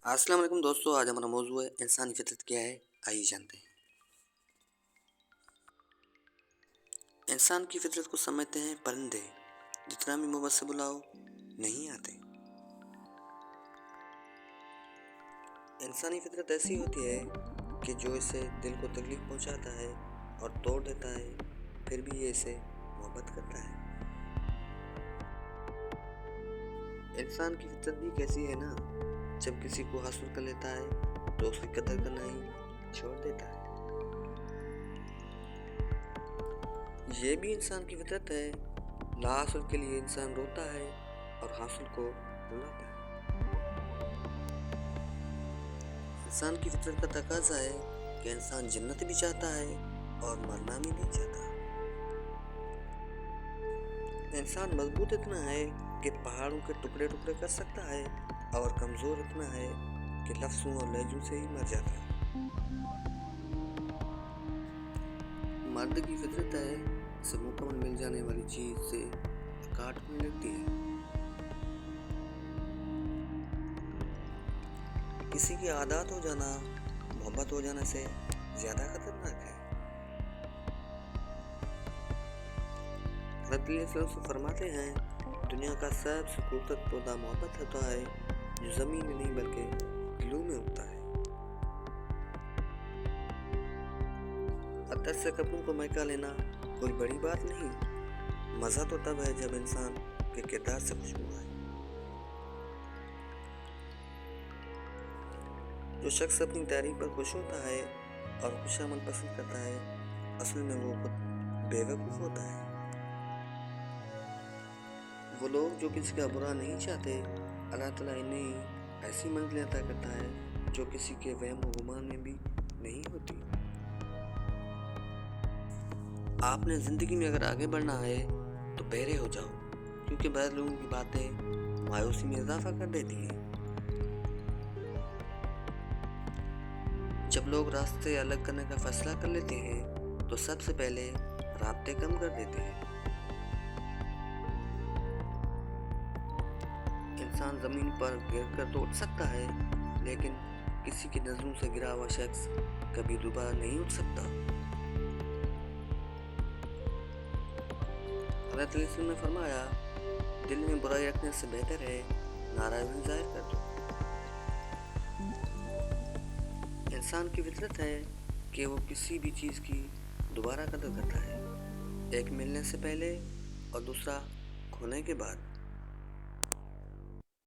السلام علیکم دوستو، آج ہمارا موضوع ہے انسانی فطرت کیا ہے، آئیے جانتے ہیں۔ انسان کی فطرت کو سمجھتے ہیں پرندے، جتنا بھی محبت سے بلاؤ نہیں آتے۔ انسانی فطرت ایسی ہوتی ہے کہ جو اسے دل کو تکلیف پہنچاتا ہے اور توڑ دیتا ہے، پھر بھی یہ اسے محبت کرتا ہے۔ انسان کی فطرت بھی کیسی ہے نا، جب کسی کو حاصل کر لیتا ہے تو اس کی قدر کرنا ہی چھوڑ دیتا ہے۔ یہ بھی انسان کی فطرت ہے، لا حاصل کے لیے انسان روتا ہے اور حاصل کو بلاتا ہے۔ انسان کی فطرت کا تقاضا ہے کہ انسان جنت بھی چاہتا ہے اور مرنا بھی نہیں چاہتا۔ انسان مضبوط اتنا ہے کہ پہاڑوں کے ٹکڑے ٹکڑے کر سکتا ہے اور کمزور اتنا ہے کہ لفظوں اور لہجوں سے ہی مر جاتا ہے۔ مرد کی فطرت ہے اسے مکمل مل جانے والی چیز سے کاٹنے لگتی ہے۔ کسی کی عادات ہو جانا محبت ہو جانے سے زیادہ خطرناک ہے۔ حضرت علیہ السلام فرماتے ہیں، دنیا کا سب سے خوبصورت پودا محبت ہوتا ہے جو زمین میں نہیں بلکہ دلوں میں اگتا ہے۔ عطر سے کپڑوں کو مہکا لینا کوئی بڑی بات نہیں، مزہ تو تب ہے جب انسان کے کردار سے خوشبو آئے۔ جو شخص اپنی تعریف پر خوش ہوتا ہے اور خوشامد پسند کرتا ہے، اصل میں وہ خود بے وقوف ہوتا ہے۔ وہ لوگ جو کسی کا برا نہیں چاہتے، اللہ تعالیٰ انہیں ایسی منزلیں عطا کرتا ہے جو کسی کے وہم و گمان میں بھی نہیں ہوتی۔ آپ نے زندگی میں اگر آگے بڑھنا ہے تو بہرے ہو جاؤ، کیونکہ بعض لوگوں کی باتیں مایوسی میں اضافہ کر دیتی ہیں۔ جب لوگ راستے الگ کرنے کا فیصلہ کر لیتے ہیں تو سب سے پہلے رابطے کم کر دیتے ہیں۔ انسان زمین پر گر کر تو اٹھ سکتا ہے، لیکن کسی کی نظروں سے گرا ہوا شخص کبھی دوبارہ نہیں اٹھ سکتا۔ حضرت علیہ السلام نے فرمایا، دل میں برائی رکھنے سے بہتر ہے ناراضگی ظاہر کر دو۔ انسان کی فطرت ہے کہ وہ کسی بھی چیز کی دوبارہ قدر کرتا ہے، ایک ملنے سے پہلے اور دوسرا کھونے کے بعد۔